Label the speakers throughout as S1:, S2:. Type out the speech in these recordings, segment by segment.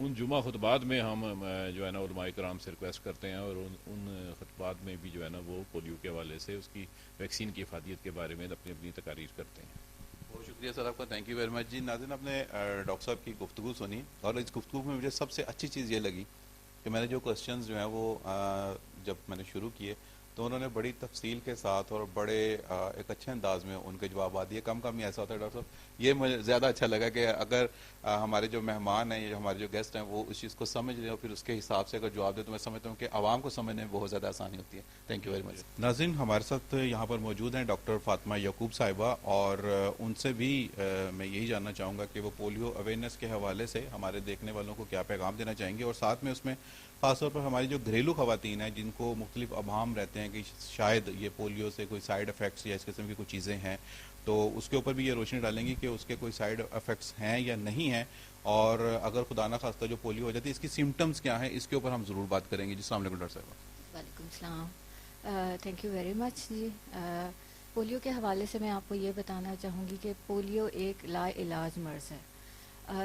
S1: ان جمعہ خطبات میں ہم جو ہے نا علماء کرام سے ریکویسٹ کرتے ہیں اور ان خطبات میں بھی جو ہے نا وہ پولیو کے حوالے سے اس کی ویکسین کی افادیت کے بارے میں اپنی اپنی تقاریر کرتے ہیں.
S2: بہت شکریہ سر آپ کا, تھینک یو ویری مچ. جی ناظرین, آپ نے ڈاکٹر صاحب کی گفتگو سنی, اور اس گفتگو میں مجھے سب سے اچھی چیز یہ لگی کہ میں نے جو کوسچنز جو ہیں وہ جب میں نے شروع کیے تو انہوں نے بڑی تفصیل کے ساتھ اور بڑے ایک اچھے انداز میں ان کے جوابات دیے. کم ہی ایسا ہوتا ہے ڈاکٹر صاحب, یہ مجھے زیادہ اچھا لگا کہ اگر ہمارے جو مہمان ہیں یا ہمارے جو گیسٹ ہیں وہ اس چیز کو سمجھ لیں اور پھر اس کے حساب سے اگر جواب دیں تو میں سمجھتا ہوں کہ عوام کو سمجھنے میں بہت زیادہ آسانی ہوتی ہے. تھینک یو ویری مچ. ناظرین, ہمارے ساتھ یہاں پر موجود ہیں ڈاکٹر فاطمہ یعقوب صاحبہ, اور ان سے بھی میں یہی جاننا چاہوں گا کہ وہ پولیو اویئرنیس کے حوالے سے ہمارے دیکھنے والوں کو کیا پیغام دینا چاہیں گے, اور ساتھ میں اس میں خاص طور پر ہماری جو گھریلو خواتین ہیں جن کو مختلف ابہام رہتے ہیں کہ شاید یہ پولیو سے کوئی سائیڈ افیکٹس یا اس قسم کی کچھ چیزیں ہیں, تو اس کے اوپر بھی یہ روشنی ڈالیں گی کہ اس کے کوئی سائیڈ افیکٹس ہیں یا نہیں ہیں, اور اگر خدا نہ خواستہ جو پولیو ہو جاتی ہے اس کی سمٹمز کیا ہیں, اس کے اوپر ہم ضرور بات کریں گے. جی السلام علیکم ڈاکٹر صاحبہ.
S3: وعلیکم السلام. Thank you very much. جی پولیو کے حوالے سے میں آپ کو یہ بتانا چاہوں گی کہ پولیو ایک لا علاج مرض ہے.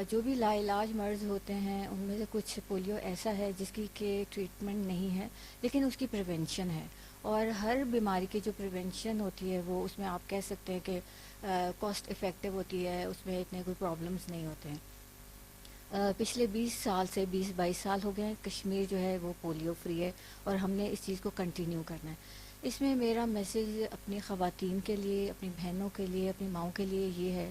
S3: جو بھی لا علاج مرض ہوتے ہیں ان میں سے کچھ پولیو ایسا ہے جس کی کہ ٹریٹمنٹ نہیں ہے لیکن اس کی پریونشن ہے, اور ہر بیماری کی جو پریونشن ہوتی ہے وہ اس میں آپ کہہ سکتے ہیں کہ کاسٹ افیکٹو ہوتی ہے, اس میں اتنے کوئی پرابلمس نہیں ہوتے ہیں. پچھلے 20-22 سال ہو گئے ہیں کشمیر جو ہے وہ پولیو فری ہے, اور ہم نے اس چیز کو کنٹینیو کرنا ہے. اس میں میرا میسیج اپنی خواتین کے لیے, اپنی بہنوں کے لیے, اپنی ماؤں کے لیے یہ ہے.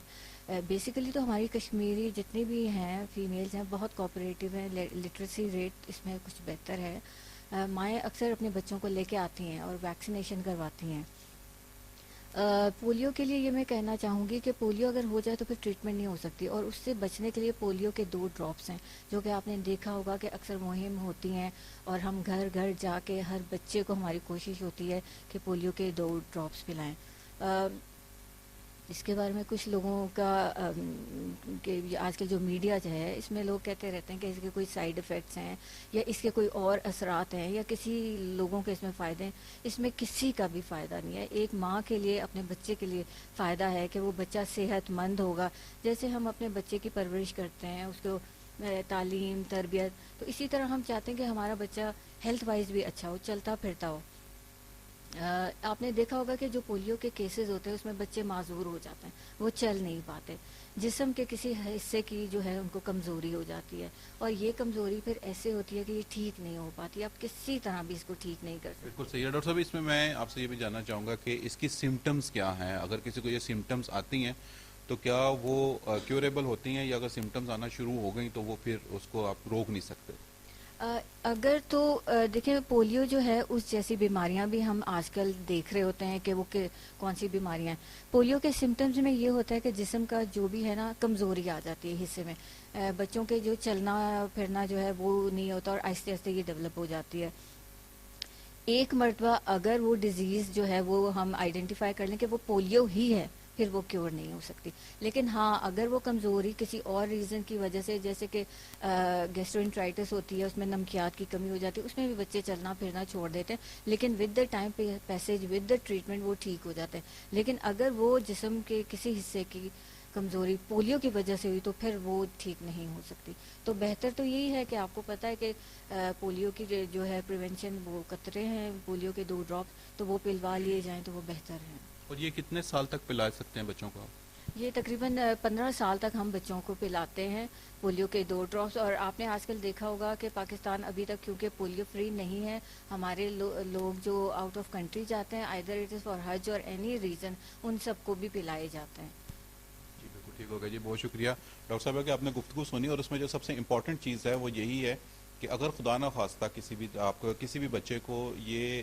S3: بیسیکلی تو ہماری کشمیری جتنی بھی ہیں فیمیلز ہیں بہت کوآپریٹیو ہیں, لٹریسی ریٹ اس میں کچھ بہتر ہے. مائیں اکثر اپنے بچوں کو لے کے آتی ہیں اور ویکسینیشن کرواتی ہیں. پولیو کے لیے یہ میں کہنا چاہوں گی کہ پولیو اگر ہو جائے تو پھر ٹریٹمنٹ نہیں ہو سکتی, اور اس سے بچنے کے لیے پولیو کے 2 ڈراپس ہیں جو کہ آپ نے دیکھا ہوگا کہ اکثر مہم ہوتی ہیں, اور ہم گھر گھر جا کے ہر بچے کو ہماری کوشش ہوتی ہے کہ پولیو کے 2 ڈراپس پلائیں. اس کے بارے میں کچھ لوگوں کا کہ آج کل جو میڈیا جو ہے اس میں لوگ کہتے رہتے ہیں کہ اس کے کوئی سائیڈ افیکٹس ہیں یا اس کے کوئی اور اثرات ہیں یا کسی لوگوں کے اس میں فائدے ہیں. اس میں کسی کا بھی فائدہ نہیں ہے. ایک ماں کے لیے اپنے بچے کے لیے فائدہ ہے کہ وہ بچہ صحت مند ہوگا. جیسے ہم اپنے بچے کی پرورش کرتے ہیں, اس کو تعلیم تربیت, تو اسی طرح ہم چاہتے ہیں کہ ہمارا بچہ ہیلتھ وائز بھی اچھا ہو, چلتا پھرتا ہو. آپ نے دیکھا ہوگا کہ جو پولیو کے کیسز ہوتے ہیں اس میں بچے معذور ہو جاتے ہیں, وہ چل نہیں پاتے, جسم کے کسی حصے کی جو ہے ان کو کمزوری ہو جاتی ہے, اور یہ کمزوری پھر ایسے ہوتی ہے کہ یہ ٹھیک نہیں ہو پاتی, آپ کسی طرح بھی اس کو ٹھیک نہیں کر سکتے.
S2: بالکل صحیح ہے ڈاکٹر صاحب. اس میں آپ سے یہ بھی جاننا چاہوں گا کہ اس کی سمٹمز کیا ہیں, اگر کسی کو یہ سمٹمز آتی ہیں تو کیا وہ کیوریبل ہوتی ہیں, یا اگر سمٹمز آنا شروع ہو گئیں تو وہ پھر اس کو آپ روک نہیں سکتے؟
S3: اگر تو دیکھیں پولیو جو ہے اس جیسی بیماریاں بھی ہم آج کل دیکھ رہے ہوتے ہیں کہ وہ کون سی بیماریاں ہیں. پولیو کے سمٹمز میں یہ ہوتا ہے کہ جسم کا جو بھی ہے نا کمزوری آ جاتی ہے حصے میں, بچوں کے جو چلنا پھرنا جو ہے وہ نہیں ہوتا, اور آہستہ آہستہ یہ ڈیولپ ہو جاتی ہے. ایک مرتبہ اگر وہ ڈیزیز جو ہے وہ ہم آئیڈینٹیفائی کر لیں کہ وہ پولیو ہی ہے پھر وہ کیور نہیں ہو سکتی. لیکن ہاں اگر وہ کمزوری کسی اور ریزن کی وجہ سے, جیسے کہ گیسٹرونٹرائٹس ہوتی ہے, اس میں نمکیات کی کمی ہو جاتی ہے, اس میں بھی بچے چلنا پھرنا چھوڑ دیتے ہیں, لیکن with the time passage with the treatment وہ ٹھیک ہو جاتے ہیں. لیکن اگر وہ جسم کے کسی حصے کی کمزوری پولیو کی وجہ سے ہوئی تو پھر وہ ٹھیک نہیں ہو سکتی. تو بہتر تو یہی ہے کہ آپ کو پتہ ہے کہ پولیو کی جو ہے پریونشن وہ قطرے ہیں, پولیو کے 2 ڈراپس, تو وہ پلوا لیے جائیں تو وہ بہتر ہیں.
S2: اور یہ کتنے سال تک پلا سکتے ہیں بچوں کو؟
S3: یہ تقریباً 15 سال تک ہم بچوں کو پلاتے ہیں پولیو کے 2 ڈراپس. اور آپ نے آج کل دیکھا ہوگا کہ پاکستان ابھی تک کیونکہ پولیو فری نہیں ہے, ہمارے لوگ جو آؤٹ آف کنٹری جاتے ہیں آئدر اٹ از فار حج اور اینی ریزن, ان سب کو بھی پلائے جاتے ہیں.
S2: جی بالکل ٹھیک ہوگا. جی بہت شکریہ ڈاکٹر صاحب کہ آپ نے گفتگو سنی, اور اس میں جو سب سے امپورٹنٹ چیز ہے وہ یہی ہے کہ اگر خدا نہ خواستہ کسی بھی بچے کو یہ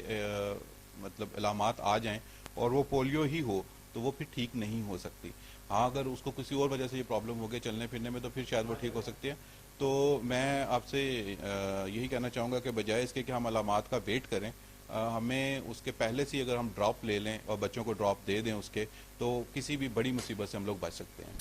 S2: مطلب علامات آ جائیں اور وہ پولیو ہی ہو تو وہ پھر ٹھیک نہیں ہو سکتی. ہاں اگر اس کو کسی اور وجہ سے یہ پرابلم ہو گئی چلنے پھرنے میں تو پھر شاید وہ ٹھیک ہو سکتی ہے. تو میں آپ سے یہی کہنا چاہوں گا کہ بجائے اس کے کہ ہم علامات کا ویٹ کریں, ہمیں اس کے پہلے سے اگر ہم ڈراپ لے لیں اور بچوں کو ڈراپ دے دیں اس کے, تو کسی بھی بڑی مصیبت سے ہم لوگ بچ سکتے ہیں.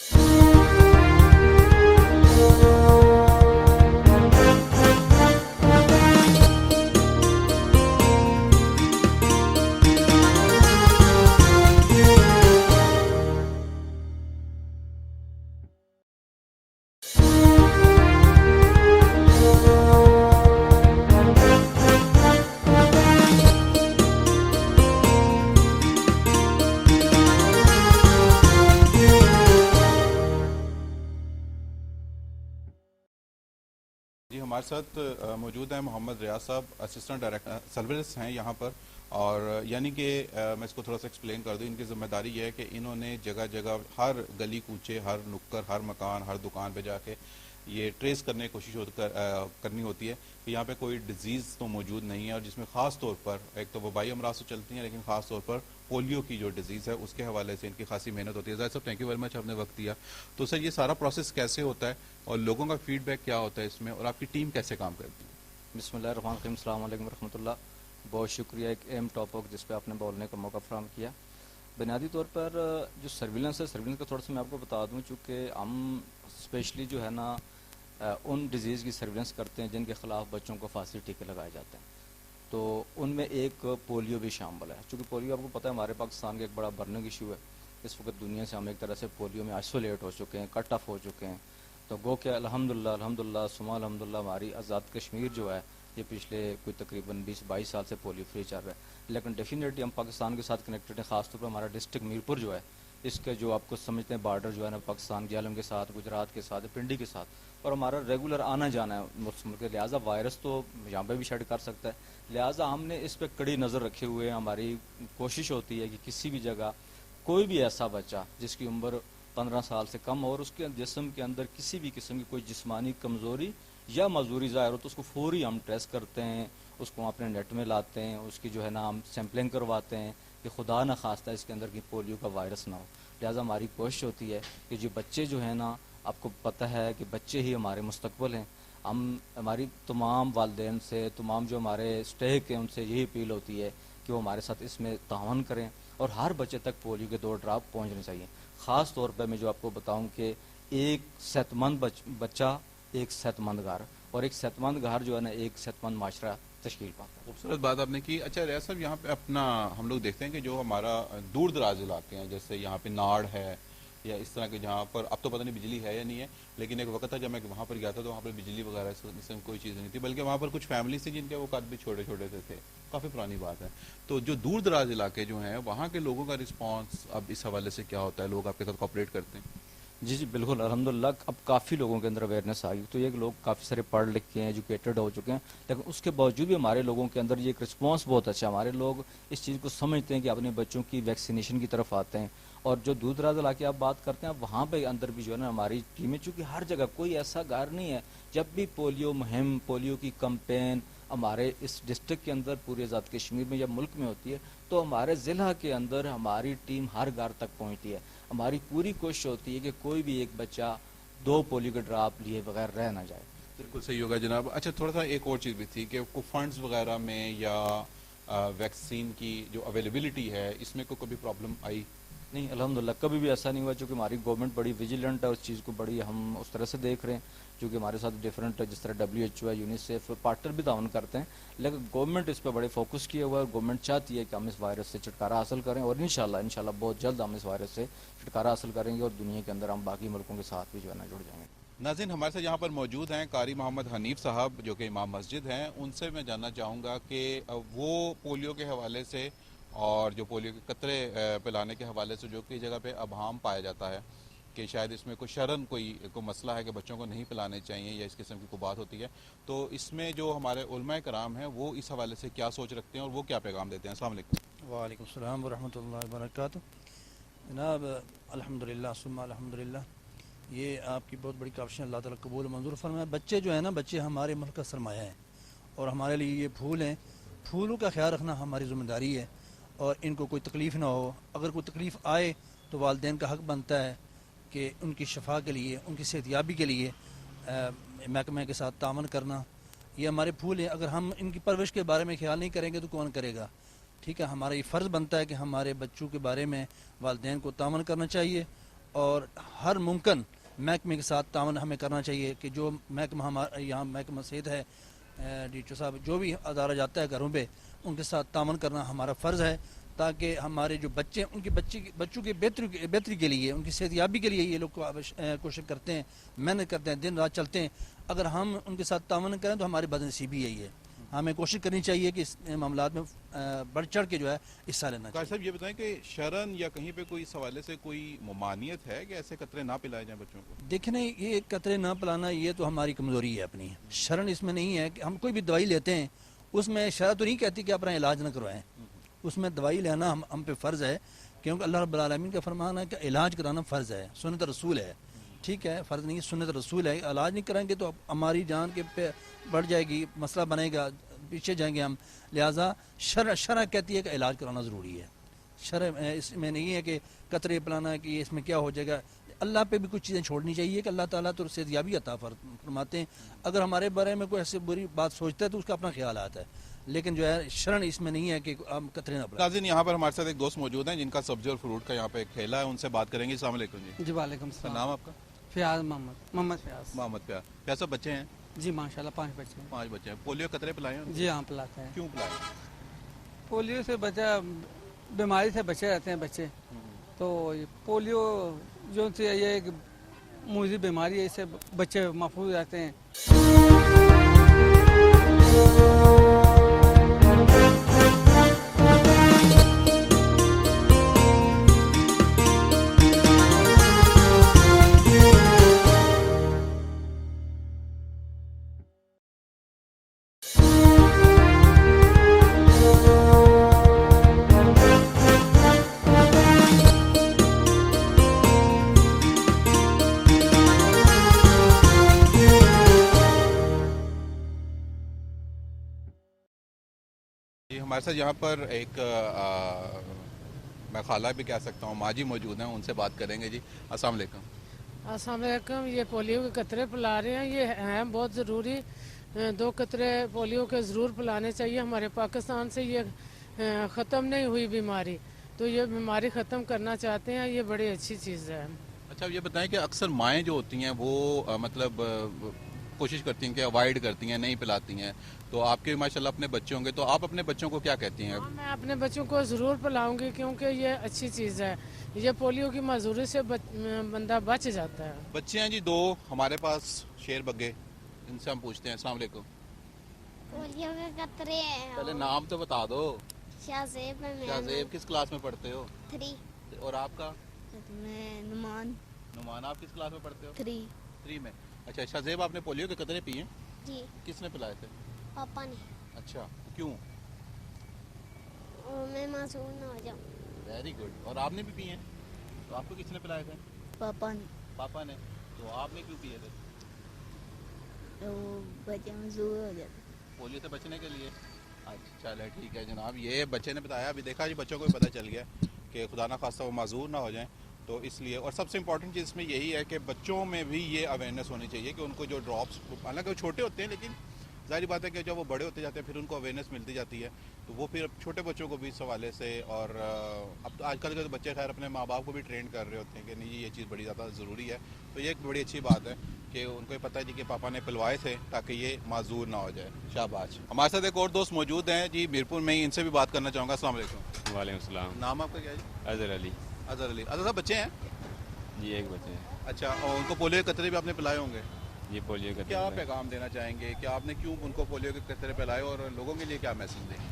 S2: جی ہمارے ساتھ موجود ہیں محمد ریاض صاحب، اسسٹنٹ ڈائریکٹر سروس ہیں یہاں پر، اور یعنی کہ میں اس کو تھوڑا سا ایکسپلین کر دوں. ان کی ذمہ داری یہ ہے کہ انہوں نے جگہ جگہ ہر گلی کوچے، ہر نکر، ہر مکان، ہر دکان پہ جا کے یہ ٹریس کرنے کی کوشش کرنی ہوتی ہے کہ یہاں پہ کوئی ڈیزیز تو موجود نہیں ہے، اور جس میں خاص طور پر ایک تو وبائی امراض تو چلتی ہیں، لیکن خاص طور پر پولیو کی جو ڈیزیز ہے اس کے حوالے سے ان کی خاصی محنت ہوتی ہے. ظاہر صاحب تھینک یو ویری مچ، آپ نے وقت دیا. تو سر یہ سارا پروسیس کیسے ہوتا ہے اور لوگوں کا فیڈ بیک کیا ہوتا ہے اس میں، اور آپ کی ٹیم کیسے کام کرتی ہے؟
S4: بسم اللہ الرحمن الرحیم. السلام علیکم ورحمۃ اللہ. بہت شکریہ ایک اہم ٹاپک جس پہ آپ نے بولنے کا موقع فراہم کیا. بنیادی طور پر جو سرویلنس ہے، سرویلنس کا تھوڑا سا میں آپ کو بتا دوں، چونکہ ہم اسپیشلی جو ہے نا ان ڈیزیز کی سرویلنس کرتے ہیں جن کے خلاف بچوں کو فاصلی ٹیکے لگائے جاتے ہیں. تو ان میں ایک پولیو بھی شامل ہے. چونکہ پولیو آپ کو پتہ ہے ہمارے پاکستان کا ایک بڑا برننگ ایشو ہے. اس وقت دنیا سے ہم ایک طرح سے پولیو میں آئسولیٹ ہو چکے ہیں، کٹ آف ہو چکے ہیں. تو گو کہ الحمدللہ ثم الحمدللہ ہماری آزاد کشمیر جو ہے یہ پچھلے کوئی تقریباً 20-22 سال سے پولیو فری چل رہا ہے. لیکن ڈیفینیٹلی ہم پاکستان کے ساتھ کنیکٹڈ ہیں. خاص طور پر ہمارا ڈسٹرکٹ میرپور جو ہے، اس کے جو آپ کو سمجھتے ہیں بارڈر جو ہے نا پاکستان کے عالم کے ساتھ، گجرات کے ساتھ، پنڈی کے ساتھ، اور ہمارا ریگولر آنا جانا ہے ملک کے، لہٰذا وائرس تو یہاں پہ بھی شیڈ کر سکتا ہے. لہٰذا ہم نے اس پہ کڑی نظر رکھے ہوئے ہیں. ہماری کوشش ہوتی ہے کہ کسی بھی جگہ کوئی بھی ایسا بچہ جس کی عمر 15 سال سے کم ہو اور اس کے جسم کے اندر کسی بھی قسم کی کوئی جسمانی کمزوری یا معذوری ظاہر ہو تو اس کو فوری ہم ٹیسٹ کرتے ہیں، اس کو اپنے نیٹ میں لاتے ہیں، اس کی جو ہے نا ہم سیمپلنگ کرواتے ہیں کہ خدا نہ خواستہ اس کے اندر کی پولیو کا وائرس نہ ہو. لہٰذا ہماری کوشش ہوتی ہے کہ جو بچے جو ہیں نا، آپ کو پتہ ہے کہ بچے ہی ہمارے مستقبل ہیں. ہماری تمام والدین سے، تمام جو ہمارے اسٹیک ہیں ان سے یہی اپیل ہوتی ہے کہ وہ ہمارے ساتھ اس میں تعاون کریں اور ہر بچے تک پولیو کے 2 ڈراپ پہنچنے چاہیے. خاص طور پہ میں جو آپ کو بتاؤں کہ ایک صحت مند بچہ ایک صحت مند گھر، اور ایک صحت مند گھر جو ہے نا ایک صحت مند معاشرہ تشکیل پاتا ہے.
S2: خوبصورت بات آپ نے کی. اچھا ریاض صاحب، یہاں پہ اپنا ہم لوگ دیکھتے ہیں کہ جو ہمارا دور دراز علاقے ہیں، جیسے یہاں پہ ناڑ ہے یا اس طرح کے، جہاں پر اب تو پتہ نہیں بجلی ہے یا نہیں ہے، لیکن ایک وقت تھا جب میں وہاں پر گیا تھا تو وہاں پر بجلی وغیرہ اس میں کوئی چیز نہیں تھی، بلکہ وہاں پر کچھ فیملیز تھی جن کے وہ قد بھی چھوٹے چھوٹے سے تھے. کافی پرانی بات ہے. تو جو دور دراز علاقے جو ہیں وہاں کے لوگوں کا رسپانس اب اس حوالے سے کیا ہوتا ہے؟ لوگ آپ کے ساتھ کوآپریٹ کرتے ہیں؟
S4: جی بالکل الحمدللہ. اب کافی لوگوں کے اندر اویئرنیس آ گئی. تو یہ لوگ کافی سارے پڑھ لکھ کے ہیں، ایجوکیٹڈ ہو چکے ہیں، لیکن اس کے باوجود بھی ہمارے لوگوں کے اندر یہ ایک رسپانس بہت اچھا ہے. ہمارے لوگ اس چیز کو سمجھتے ہیں کہ اپنے بچوں کی ویکسینیشن کی طرف آتے ہیں. اور جو دور دراز علاقے آپ بات کرتے ہیں وہاں پہ اندر بھی جو ہے نا ہماری ٹیمیں، چونکہ ہر جگہ کوئی ایسا گھر نہیں ہے جب بھی پولیو مہم، پولیو کی کمپین ہمارے اس ڈسٹرکٹ کے اندر پورے آزاد کشمیر میں یا ملک میں ہوتی ہے تو ہمارے ضلع کے اندر ہماری ٹیم ہر گھر تک پہنچتی ہے. ہماری پوری کوشش ہوتی ہے کہ کوئی بھی ایک بچہ 2 پولیو کے ڈراپ لیے بغیر رہ نہ جائے.
S2: بالکل صحیح ہوگا جناب. اچھا تھوڑا سا ایک اور چیز بھی تھی کہ فنڈز وغیرہ میں یا ویکسین کی جو اویلیبلٹی ہے اس میں کوئی کبھی پرابلم آئی؟
S4: نہیں الحمدللہ کبھی بھی ایسا نہیں ہوا. چونکہ ہماری گورنمنٹ بڑی ویجیلنٹ ہے، اس چیز کو بڑی ہم اس طرح سے دیکھ رہے ہیں. چونکہ ہمارے ساتھ ڈفرینٹ جس طرح WHO ہے، یونیسیف، پارٹنر بھی تعاون کرتے ہیں، لیکن گورنمنٹ اس پہ بڑے فوکس کیا ہوا ہے. گورنمنٹ چاہتی ہے کہ ہم اس وائرس سے چھٹکارا حاصل کریں، اور انشاءاللہ بہت جلد ہم اس وائرس سے چھٹکارا حاصل کریں گے اور دنیا کے اندر ہم باقی ملکوں کے ساتھ بھی جو ہے نا جڑ جائیں گے.
S2: ناظرین، ہمارے ساتھ یہاں پر موجود ہیں قاری محمد حنیف صاحب جو کہ امام مسجد ہیں. ان سے میں جاننا چاہوں گا کہ وہ پولیو کے حوالے سے اور جو پولیو کے قطرے پلانے کے حوالے سے جو کئی جگہ پہ ابہام پایا جاتا ہے کہ شاید اس میں کوئی شرعن کوئی مسئلہ ہے کہ بچوں کو نہیں پلانے چاہیے یا اس قسم کی کوئی بات ہوتی ہے، تو اس میں جو ہمارے علماء کرام ہیں وہ اس حوالے سے کیا سوچ رکھتے ہیں اور وہ کیا پیغام دیتے ہیں؟ السلام علیکم.
S5: وعلیکم السلام ورحمۃ اللہ وبرکاتہ. جناب الحمدللہ ثم الحمدللہ، یہ آپ کی بہت بڑی کاوشیں اللہ تعالیٰ قبول و منظور فرمائے. بچے جو ہیں نا، بچے ہمارے ملک کا سرمایہ ہیں اور ہمارے لیے یہ پھول ہیں. پھولوں کا خیال رکھنا ہماری ذمہ داری ہے اور ان کو کوئی تکلیف نہ ہو. اگر کوئی تکلیف آئے تو والدین کا حق بنتا ہے کہ ان کی شفا کے لیے، ان کی صحت یابی کے لیے محکمہ کے ساتھ تعاون کرنا. یہ ہمارے پھول ہیں. اگر ہم ان کی پرورش کے بارے میں خیال نہیں کریں گے تو کون کرے گا؟ ٹھیک ہے، ہمارا یہ فرض بنتا ہے کہ ہمارے بچوں کے بارے میں والدین کو تعاون کرنا چاہیے اور ہر ممکن محکمے کے ساتھ تعاون ہمیں کرنا چاہیے کہ جو محکمہ ہمارا یہاں محکمہ صحت ہے، ڈیٹو صاحب، جو بھی ادارہ جاتا ہے گھروں پہ، ان کے ساتھ تعاون کرنا ہمارا فرض ہے تاکہ ہمارے جو بچے، ان کے بچوں کی بہتری کے لیے، ان کی صحت یابی کے لیے یہ لوگ کوشش کرتے ہیں، محنت کرتے ہیں، دن رات چلتے ہیں. اگر ہم ان کے ساتھ تعاون کریں تو ہماری بدنصیبی یہی ہے. ہمیں کوشش کرنی چاہیے کہ اس معاملات میں بڑھ چڑھ کے جو ہے حصہ لینا
S2: قاری
S5: چاہیے.
S2: صاحب یہ بتائیں کہ شرن یا کہیں پہ کوئی اس حوالے سے کوئی ممانعت ہے کہ ایسے قطرے نہ پلائے جائیں بچوں کو؟
S5: دیکھیں یہ قطرے نہ پلانا یہ تو ہماری کمزوری ہے اپنی. شرن اس میں نہیں ہے کہ ہم کوئی بھی دوائی لیتے ہیں اس میں شرع تو نہیں کہتی کہ اپنا علاج نہ کروائیں. اس میں دوائی لینا ہم پہ فرض ہے, کیونکہ اللہ رب العالمین کا فرمان ہے کہ علاج کرانا فرض ہے, سنت رسول ہے. ٹھیک ہے, فرض نہیں, سنت رسول ہے. علاج نہیں کریں گے تو ہماری جان کے پہ بڑھ جائے گی, مسئلہ بنے گا, پیچھے جائیں گے ہم. لہٰذا شرع کہتی ہے کہ علاج کرانا ضروری ہے. شرع اس میں نہیں ہے کہ قطرے پلانا کہ اس میں کیا ہو جائے گا. اللہ پہ بھی کچھ چیزیں چھوڑنی چاہیے کہ اللہ تعالیٰ تو صحتیابی عطا فرماتے ہیں. اگر ہمارے بارے میں کوئی ایسی بری بات سوچتا ہے تو اس کا اپنا خیال آتا ہے, لیکن جو ہے شرن اس میں نہیں ہے کہ ہم قطرے نہ پلائیں.
S2: ناظرین یہاں پر ہمارے ساتھ ایک دوست موجود ہیں جن کا سبزی اور فروٹ کا یہاں پہ ایک ٹھیلا ہے, ان سے بات کریں گے. السلام علیکم جی.
S6: جی وعلیکم
S2: کیا
S6: السلام.
S2: نام آپ کا؟
S6: فیاض محمد فیاض.
S2: محمد پیار. پیار صاحب بچے ہیں؟
S6: جی ماشاءاللہ 5 بچے ہیں.
S2: 5 بچے ہیں. پولیو قطرے پلائے ہیں؟
S6: جی ہاں پلاتے ہیں.
S2: کیوں پلائے؟
S6: پولیو سے بچہ بیماری سے بچے رہتے ہیں بچے, تو یہ پولیو جو یہ ایک موذی بیماری ہے, اس سے بچے محفوظ رہتے ہیں.
S2: ہمارے ساتھ یہاں پر ایک میں خالہ بھی کہہ سکتا ہوں, ماں جی موجود ہیں, ان سے بات کریں گے. جی السلام علیکم.
S7: السلام علیکم. یہ پولیو کے قطرے پلا رہے ہیں, یہ ہیں بہت ضروری. 2 قطرے پولیو کے ضرور پلانے چاہیے. ہمارے پاکستان سے یہ ختم نہیں ہوئی بیماری, تو یہ بیماری ختم کرنا چاہتے ہیں, یہ بڑی اچھی چیز ہے.
S2: اچھا یہ بتائیں کہ اکثر مائیں جو ہوتی ہیں وہ مطلب کوشش کرتی ہیں کہ اوائڈ کرتی ہیں, نہیں پلاتی ہیں, تو آپ کے ماشاءاللہ اپنے بچے ہوں گے, تو آپ اپنے بچوں کو کیا کہتی ہیں؟
S7: میں اپنے بچوں کو ضرور پلاؤں گی کیونکہ یہ اچھی چیز ہے. یہ پولیو کی معذوری سے بندہ بچ جاتا ہے.
S2: بچے ہیں جی 2 ہمارے پاس, شیر بگے, ان سے ہم پوچھتے ہیں. السلام علیکم.
S8: پولیو کے قطرے ہیں.
S2: پہلے نام تو بتا دو.
S8: شاہزیب ہے.
S2: شاہزیب کس کلاس میں پڑھتے ہو؟
S8: 3.
S2: اور آپ کا؟
S8: میں نمان.
S2: نمان آپ کس کلاس میں پڑھتے ہو؟
S8: 3
S2: میں. اچھا شاہزیب آپ نے پولیو کے قطرے پیے؟
S8: جی.
S2: کس نے پلائے تھے؟
S8: پاپا نے.
S2: اچھا کیوں؟
S8: اور میں معصوم نہ ہو جاؤں.
S2: Very good. اور آپ نے بھی پیے ہیں؟ تو آپ کو کس نے پلائے تھے؟
S8: پاپا نے.
S2: پاپا نے. تو آپ نے کیوں پیے تھے؟
S8: تو بچے معذور ہو جاتے.
S2: پولیو سے بچنے کے لیے. اچھا چلے ٹھیک ہے جناب, یہ بچے نے بتایا. ابھی دیکھا جی بچوں کو بھی پتہ چل گیا کہ خدا نہ خواستہ وہ معذور نہ ہو جائیں, تو اس لیے. اور سب سے امپورٹنٹ چیز میں یہی ہے کہ بچوں میں بھی یہ اویئرنیس ہونی چاہیے کہ ان کو جو ڈراپس, حالانکہ وہ چھوٹے ہوتے ہیں لیکن ظاہری بات ہے کہ جب وہ بڑے ہوتے جاتے ہیں پھر ان کو اویئرنیس ملتی جاتی ہے, تو وہ پھر چھوٹے بچوں کو بھی اس حوالے سے. اور اب تو آج کل کے بچے خیر اپنے ماں باپ کو بھی ٹرین کر رہے ہوتے ہیں کہ نہیں یہ چیز بڑی زیادہ ضروری ہے, تو یہ ایک بڑی اچھی بات ہے کہ ان کو یہ پتہ ہے جی کہ پاپا نے پلوائے تھے تاکہ یہ معذور نہ ہو جائے. شاباش. ہمارے ساتھ ایک اور دوست موجود ہیں جی میرپور میں ہی, ان سے بھی بات کرنا چاہوں گا. السلام علیکم.
S9: وعلیکم السلام.
S2: نام آپ کا کیا ہے جی؟
S9: اظہر علی.
S2: اظہر علی. اظہر صاحب بچے ہیں؟
S9: جی ایک بچے ہیں.
S2: اچھا, اور ان کو پولیو کے قطرے بھی آپ نے پلائے ہوں گے؟
S9: جی پولیو کا
S2: کیا پیغام دینا چاہیں گے کہ آپ نے کیوں ان کو پولیو کے قطرے پلائے, اور لوگوں کے لیے کیا میسج دیں گے؟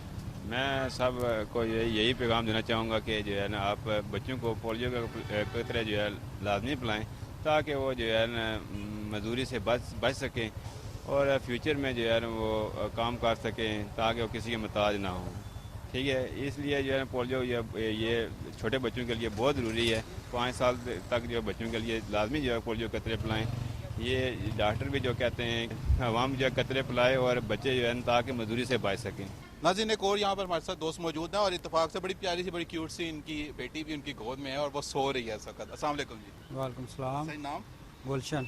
S9: میں سب کو یہی پیغام دینا چاہوں گا کہ جو ہے نا آپ بچوں کو پولیو کے قطرے جو ہے لازمی پلائیں تاکہ وہ جو ہے نا مزدوری سے بچ سکیں اور فیوچر میں جو ہے نا وہ کام کر سکیں تاکہ وہ کسی کے محتاج نہ ہوں. ٹھیک ہے, اس لیے جو ہے نا پولیو یہ چھوٹے بچوں کے لیے بہت ضروری ہے. 5 سال تک جو بچوں کے لیے لازمی جو ہے پولیو قطرے پلائیں. یہ ڈاکٹر بھی جو کہتے ہیں عوام جو ہے قطرے پلائے اور بچے جو ہے تاکہ مزدوری سے بچ سکیں.
S2: ناظرین ایک اور یہاں پر ہمارے ساتھ دوست موجود ہیں, اور اتفاق سے بڑی پیاری سی, بڑی کیوٹ سی ان کی بیٹی بھی ان کی گود میں ہے اور وہ سو رہی ہے اس وقت. السلام علیکم جی.
S6: وعلیکم السلام.
S2: صحیح نام؟
S6: گلشن.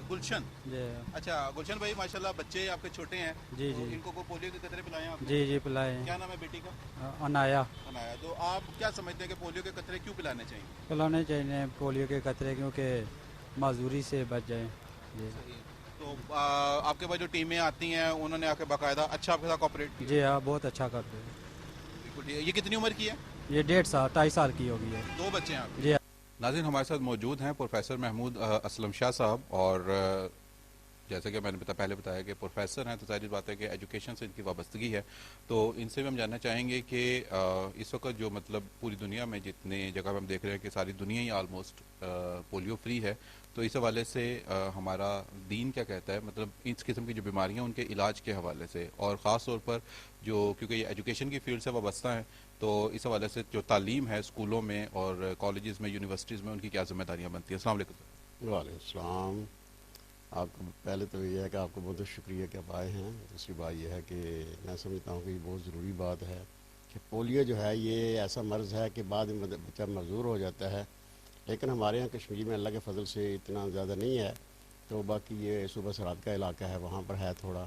S2: گلشن.
S6: جی.
S2: اچھا گلشن بھائی ماشاءاللہ بچے آپ کے چھوٹے ہیں.
S6: جی
S2: تو
S6: جی.
S2: ان کو پولیو کے قطرے پلائے ہیں آپ نے؟
S6: جی جی پلائے.
S2: کیا نام ہے بیٹی کا؟
S6: انایا.
S2: انایا. تو آپ کیا سمجھتے ہیں کہ پولیو کے قطرے کیوں پلانے چاہیے؟
S6: پلانے چاہیے پولیو کے قطرے کیونکہ معذوری سے بچ جائیں. جی.
S2: تو آپ کے پاس جو ٹیمیں آتی ہیں انہوں نے آ کے باقاعدہ اچھا آپ کے ساتھ کوآپریٹ کیا؟
S6: جی ہاں بہت اچھا کرتے ہیں.
S2: بالکل. یہ کتنی عمر کی ہے؟
S6: یہ 1.5 سال 2.5 سال کی ہوگی ہے.
S2: 2 بچے ہیں آپ کے؟
S6: جی.
S2: ناظرین ہمارے ساتھ موجود ہیں پروفیسر محمود اسلم شاہ صاحب, اور جیسا کہ میں نے پہلے بتایا کہ پروفیسر ہیں تو ظاہر بات ہے کہ ایجوکیشن سے ان کی وابستگی ہے. تو ان سے بھی ہم جاننا چاہیں گے کہ اس وقت جو مطلب پوری دنیا میں جتنے جگہ پہ ہم دیکھ رہے ہیں کہ ساری دنیا ہی آلموسٹ پولیو فری ہے, تو اس حوالے سے ہمارا دین کیا کہتا ہے, مطلب اس قسم کی جو بیماریاں ان کے علاج کے حوالے سے, اور خاص طور پر جو کیونکہ یہ ایجوکیشن کی فیلڈ سے وابستہ ہیں, تو اس حوالے سے جو تعلیم ہے اسکولوں میں اور کالجز میں یونیورسٹیز میں ان کی کیا ذمہ داریاں بنتی ہیں. السلام علیکم.
S10: وعلیکم السلام. آپ کو پہلے تو یہ ہے کہ آپ کو بہت شکریہ کہ آپ آئے ہیں. دوسری بات یہ ہے کہ میں سمجھتا ہوں کہ یہ بہت ضروری بات ہے کہ پولیو جو ہے یہ ایسا مرض ہے کہ بعد میں بچہ معذور ہو جاتا ہے, لیکن ہمارے یہاں کشمیر میں اللہ کے فضل سے اتنا زیادہ نہیں ہے. تو باقی یہ صوبہ سرحد کا علاقہ ہے, وہاں پر ہے تھوڑا,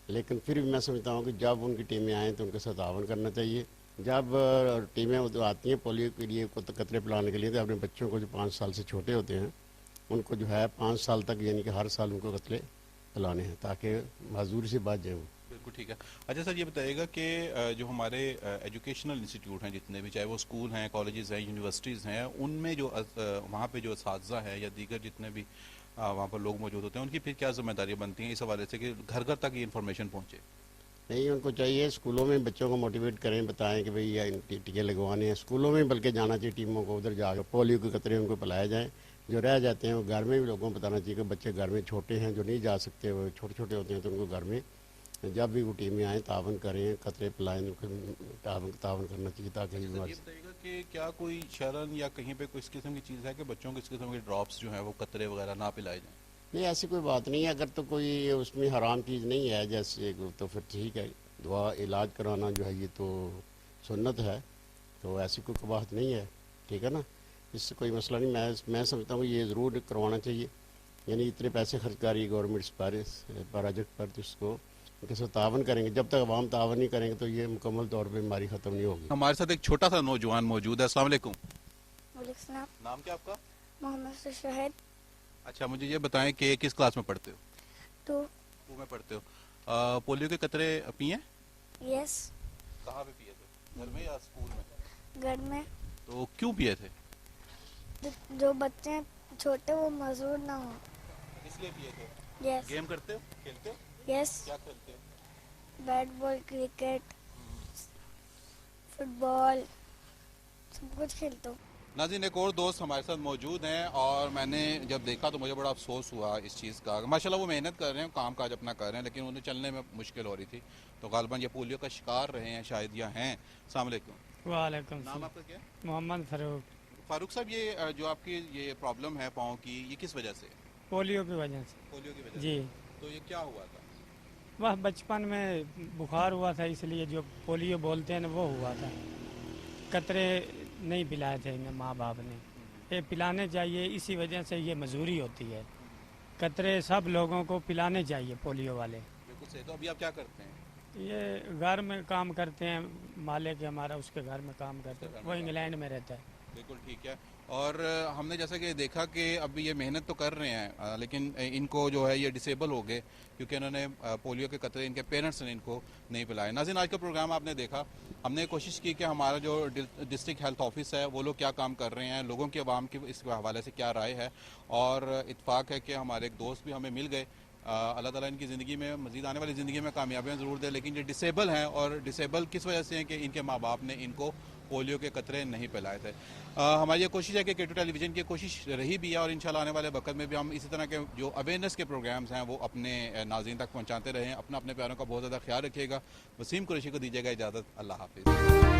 S10: لیکن پھر بھی میں سمجھتا ہوں کہ جب ان کی ٹیمیں آئیں تو ان کے ساتھ تعاون کرنا چاہیے. جب ٹیمیں آتی ہیں پولیو کے لیے قطرے پلانے کے لیے, تو اپنے بچوں کو جو 5 سال سے چھوٹے ہوتے ہیں ان کو جو ہے 5 سال تک یعنی کہ ہر سال ان کو قطرے پلانے ہیں تاکہ معذوری سے بچ جائیں.
S2: بالکل ٹھیک ہے. اچھا سر, یہ بتائیے گا کہ جو ہمارے ایجوکیشنل انسٹیٹیوٹ ہیں جتنے بھی, چاہے وہ اسکول ہیں, کالجز ہیں, یونیورسٹیز ہیں, ان میں جو وہاں پہ جو اساتذہ ہیں یا دیگر جتنے بھی وہاں پر لوگ موجود ہوتے ہیں, ان کی پھر کیا ذمہ داریاں بنتی ہیں اس حوالے سے کہ گھر گھر تک یہ انفارمیشن پہنچے؟
S10: نہیں, ان کو چاہیے اسکولوں میں بچوں کو موٹیویٹ کریں, بتائیں کہ بھئی یہ ٹیکے لگوانے ہیں. اسکولوں میں بلکہ جانا چاہیے ٹیموں کو, ادھر جا کے پولیو کے قطرے ان کو پلائے جائیں. جو رہ جاتے ہیں وہ گھر میں بھی لوگوں کو بتانا چاہیے کہ بچے گھر میں چھوٹے ہیں جو نہیں جا سکتے, وہ چھوٹے چھوٹے ہوتے ہیں, تو ان کو گھر میں جب بھی وہ ٹیمیں آئیں تعاون کریں, قطرے پلائیں, ان کو تعاون کرنا چاہیے تاکہ
S2: یہ بتائیے گا کہ کیا کوئی شرن یا کہیں پہ کوئی اس قسم کی چیز ہے کہ بچوں کو اس قسم کے ڈراپس جو ہیں وہ قطرے وغیرہ نہ پلائے جائیں؟
S10: نہیں, ایسی کوئی بات نہیں ہے. اگر تو کوئی اس میں حرام چیز نہیں ہے جیسے تو پھر ٹھیک ہے, دعا علاج کرانا جو ہے یہ تو سنت ہے, تو ایسی کوئی قباحت نہیں ہے, ٹھیک ہے نا. اس سے کوئی مسئلہ نہیں. میں سمجھتا ہوں یہ ضرور کروانا چاہیے. یعنی اتنے پیسے خرچ کر رہی ہے گورنمنٹ اس پروجیکٹ پر, تو اس کو ان کے ساتھ تعاون کریں گے. جب تک عوام تعاون نہیں کریں گے تو یہ مکمل طور پہ بیماری ختم نہیں ہوگی.
S2: ہمارے ساتھ ایک چھوٹا سا نوجوان موجود ہے. السلام علیکم.
S8: وعلیکم السلام.
S2: نام کیا آپ کا؟
S8: محمد شاہد.
S2: اچھا, مجھے یہ بتائیں کہ کس کلاس میں پڑھتے ہو؟
S8: 2
S2: میں پڑھتے ہو. پولیو کے قطرے پیے ہیں؟
S8: یس.
S2: کہاں پہ پیے تھے, گھر میں یا اسکول میں؟
S8: گھر میں.
S2: تو کیوں پیے تھے؟
S8: جو بچے چھوٹے وہ معذور نہ ہوں
S2: اس لیے پیے تھے.
S8: یس.
S2: گیم کرتے ہو, کھیلتے ہو؟
S8: یس.
S2: کیا کھیلتے ہو؟
S8: بیٹ بال, کرکٹ, فٹ بال, سب کچھ کھیلتا ہوں.
S2: ناظرین, ایک اور دوست ہمارے ساتھ موجود ہیں, اور میں نے جب دیکھا تو مجھے بڑا افسوس ہوا اس چیز کا. ماشاءاللہ وہ محنت کر رہے ہیں, کام کاج اپنا کر رہے ہیں, لیکن انہیں چلنے میں مشکل ہو رہی تھی, تو غالباً یہ پولیو کا شکار رہے ہیں شاید یا ہیں. السلام علیکم.
S11: وعلیکم
S2: نام آپ کا کیا ہے؟
S11: محمد فاروق.
S2: فاروق صاحب, یہ جو آپ کی یہ پرابلم ہے پاؤں کی, یہ کس وجہ سے؟
S11: پولیو کی وجہ سے.
S2: پولیو کی وجہ
S11: جی.
S2: تو یہ کیا ہوا تھا؟
S11: بس بچپن میں بخار ہوا تھا, اس لیے جو پولیو بولتے ہیں نا وہ ہوا تھا. قطرے نہیں پلائے تھے ماں باپ نے, یہ پلانے چاہیے, اسی وجہ سے یہ مزوری ہوتی ہے. قطرے سب لوگوں کو پلانے چاہیے پولیو والے.
S2: بالکل صحیح. تو ابھی آپ کیا کرتے ہیں؟
S11: یہ گھر میں کام کرتے ہیں, مالک ہمارا اس کے گھر میں کام کرتے ہیں, وہ انگلینڈ میں رہتا ہے.
S2: بالکل ٹھیک ہے. اور ہم نے جیسا کہ دیکھا کہ ابھی یہ محنت تو کر رہے ہیں, لیکن ان کو جو ہے یہ ڈسیبل ہو گئے کیونکہ انہوں نے پولیو کے قطرے ان کے پیرنٹس نے ان کو نہیں پلائے. ناظرین, آج کا پروگرام آپ نے دیکھا, ہم نے کوشش کی کہ ہمارا جو ڈسٹرکٹ ہیلتھ آفس ہے وہ لوگ کیا کام کر رہے ہیں, لوگوں کی عوام کی اس کے حوالے سے کیا رائے ہے, اور اتفاق ہے کہ ہمارے ایک دوست بھی ہمیں مل گئے. اللہ تعالیٰ ان کی زندگی میں, مزید آنے والی زندگی میں کامیابیاں ضرور دے, لیکن یہ ڈسیبل ہیں, اور ڈسیبل کس وجہ سے ہیں کہ ان کے ماں باپ نے ان کو پولیو کے قطرے نہیں پلائے تھے. ہماری یہ کوشش ہے کہ K2 ٹیلی ویژن کی کوشش رہی بھی ہے, اور انشاءاللہ آنے والے وقت میں بھی ہم اسی طرح کے جو اویئرنیس کے پروگرامز ہیں وہ اپنے ناظرین تک پہنچاتے رہیں. اپنے پیاروں کا بہت زیادہ خیال رکھیے گا. وسیم قریشی کو دیجیے گا اجازت. اللہ حافظ.